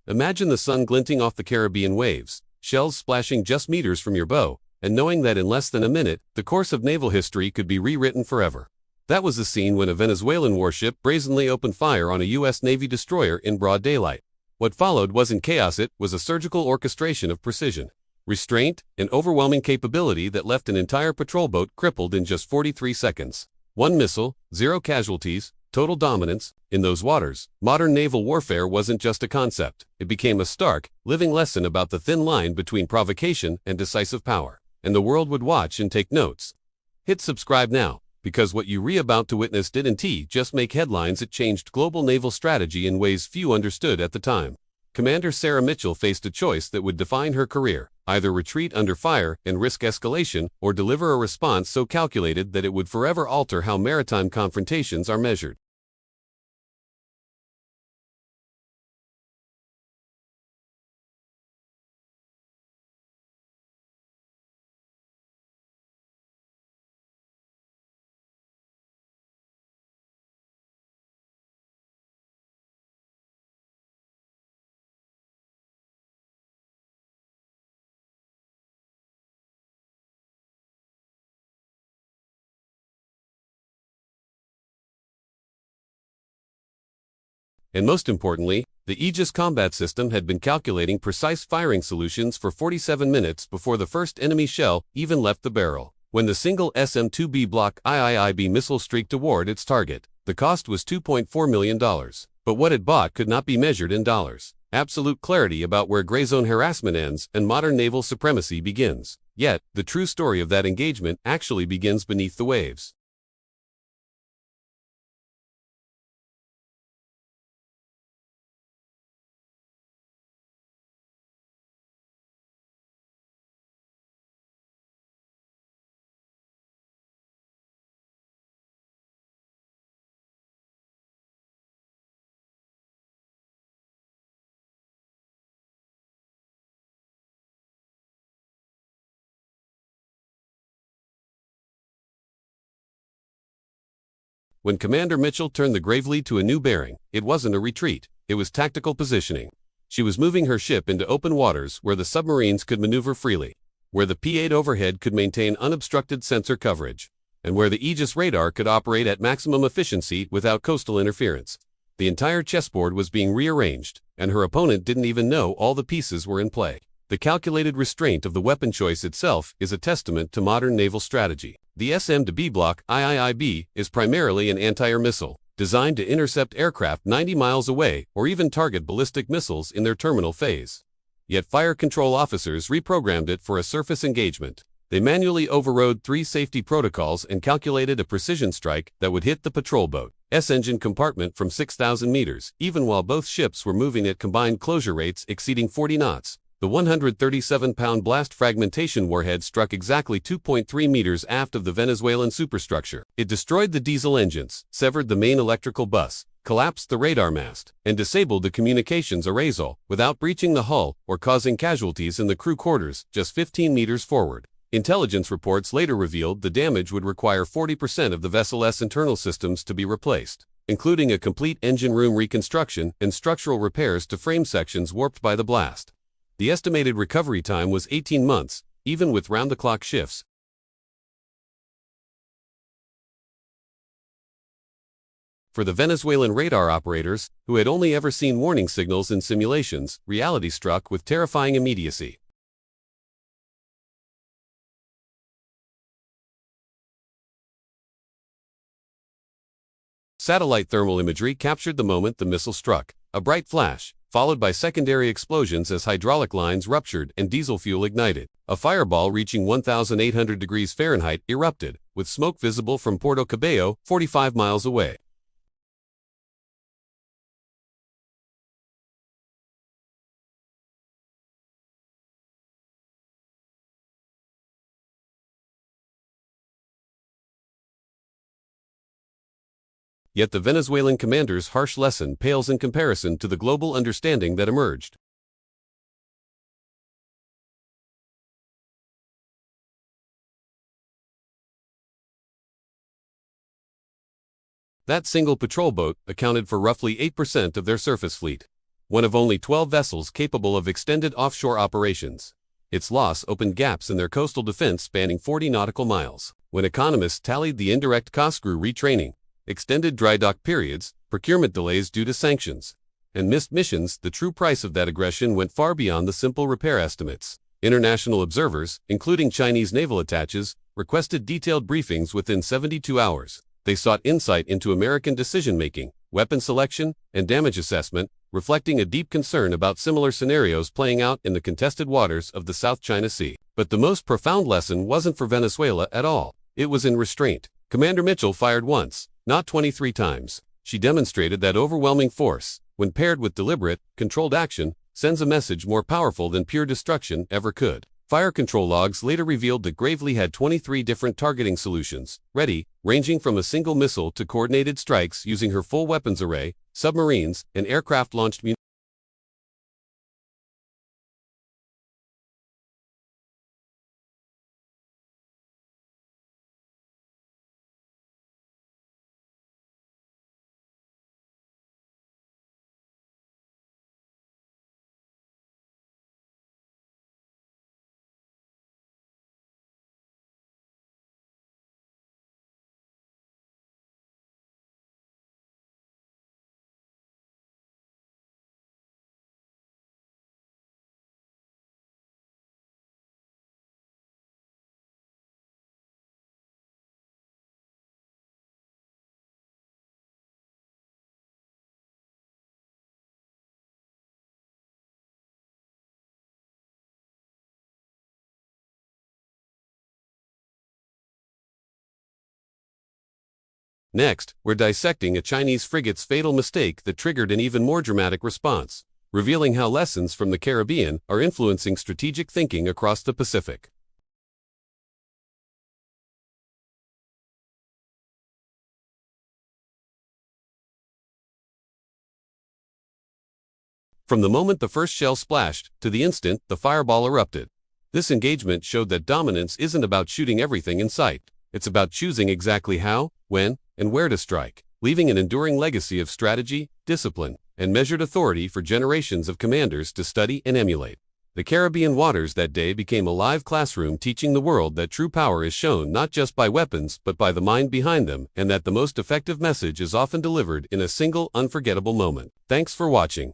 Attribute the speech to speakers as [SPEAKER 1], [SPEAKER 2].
[SPEAKER 1] Imagine the sun glinting off the Caribbean waves, shells splashing just meters from your bow, and knowing that in less than a minute, the course of naval history could be rewritten forever. That was the scene when a Venezuelan warship brazenly opened fire on a U.S. Navy destroyer in broad daylight. What followed wasn't chaos, it was a surgical orchestration of precision, restraint, and overwhelming capability that left an entire patrol boat crippled in just 43 seconds. One missile, 0 casualties, total dominance. In those waters, modern naval warfare wasn't just a concept. It became a stark, living lesson about the thin line between provocation and decisive power. And the world would watch and take notes. Hit subscribe now, because what you're about to witness didn't just make headlines, it changed global naval strategy in ways few understood at the time. Commander Sarah Mitchell faced a choice that would define her career: either retreat under fire and risk escalation, or deliver a response so calculated that it would forever alter how maritime confrontations are measured. And most importantly, the Aegis combat system had been calculating precise firing solutions for 47 minutes before the first enemy shell even left the barrel. When the single SM-2B Block IIIB missile streaked toward its target, the cost was $2.4 million. But what it bought could not be measured in dollars. Absolute clarity about where gray zone harassment ends and modern naval supremacy begins. Yet, the true story of that engagement actually begins beneath the waves. When Commander Mitchell turned the Gravely to a new bearing, it wasn't a retreat, it was tactical positioning. She was moving her ship into open waters where the submarines could maneuver freely, where the P-8 overhead could maintain unobstructed sensor coverage, and where the Aegis radar could operate at maximum efficiency without coastal interference. The entire chessboard was being rearranged, and her opponent didn't even know all the pieces were in play. The calculated restraint of the weapon choice itself is a testament to modern naval strategy. The SM-2B Block IIIB is primarily an anti-air missile, designed to intercept aircraft 90 miles away or even target ballistic missiles in their terminal phase. Yet fire control officers reprogrammed it for a surface engagement. They manually overrode 3 safety protocols and calculated a precision strike that would hit the patrol boat's engine compartment from 6,000 meters, even while both ships were moving at combined closure rates exceeding 40 knots. The 137-pound blast fragmentation warhead struck exactly 2.3 meters aft of the Venezuelan superstructure. It destroyed the diesel engines, severed the main electrical bus, collapsed the radar mast, and disabled the communications array without breaching the hull or causing casualties in the crew quarters just 15 meters forward. Intelligence reports later revealed the damage would require 40% of the vessel's internal systems to be replaced, including a complete engine room reconstruction and structural repairs to frame sections warped by the blast. The estimated recovery time was 18 months, even with round-the-clock shifts. For the Venezuelan radar operators, who had only ever seen warning signals in simulations, reality struck with terrifying immediacy. Satellite thermal imagery captured the moment the missile struck, a bright flash, followed by secondary explosions as hydraulic lines ruptured and diesel fuel ignited. A fireball reaching 1,800 degrees Fahrenheit erupted, with smoke visible from Puerto Cabello, 45 miles away. Yet the Venezuelan commander's harsh lesson pales in comparison to the global understanding that emerged. That single patrol boat accounted for roughly 8% of their surface fleet. one of only 12 vessels capable of extended offshore operations. Its loss opened gaps in their coastal defense spanning 40 nautical miles. When economists tallied the indirect costs, grew retraining, extended dry dock periods, procurement delays due to sanctions, and missed missions, the true price of that aggression went far beyond the simple repair estimates. International observers, including Chinese naval attaches, requested detailed briefings within 72 hours. They sought insight into American decision-making, weapon selection, and damage assessment, reflecting a deep concern about similar scenarios playing out in the contested waters of the South China Sea. But the most profound lesson wasn't for Venezuela at all. It was in restraint. Commander Mitchell fired once, not 23 times. She demonstrated that overwhelming force, when paired with deliberate, controlled action, sends a message more powerful than pure destruction ever could. Fire control logs later revealed that Gravely had 23 different targeting solutions ready, ranging from a single missile to coordinated strikes using her full weapons array, submarines, and aircraft-launched munitions. Next, we're dissecting a Chinese frigate's fatal mistake that triggered an even more dramatic response, revealing how lessons from the Caribbean are influencing strategic thinking across the Pacific. From the moment the first shell splashed to the instant the fireball erupted, this engagement showed that dominance isn't about shooting everything in sight. It's about choosing exactly how, when, and where to strike, leaving an enduring legacy of strategy, discipline, and measured authority for generations of commanders to study and emulate. The Caribbean waters that day became a live classroom teaching the world that true power is shown not just by weapons but by the mind behind them, and that the most effective message is often delivered in a single unforgettable moment. Thanks for watching.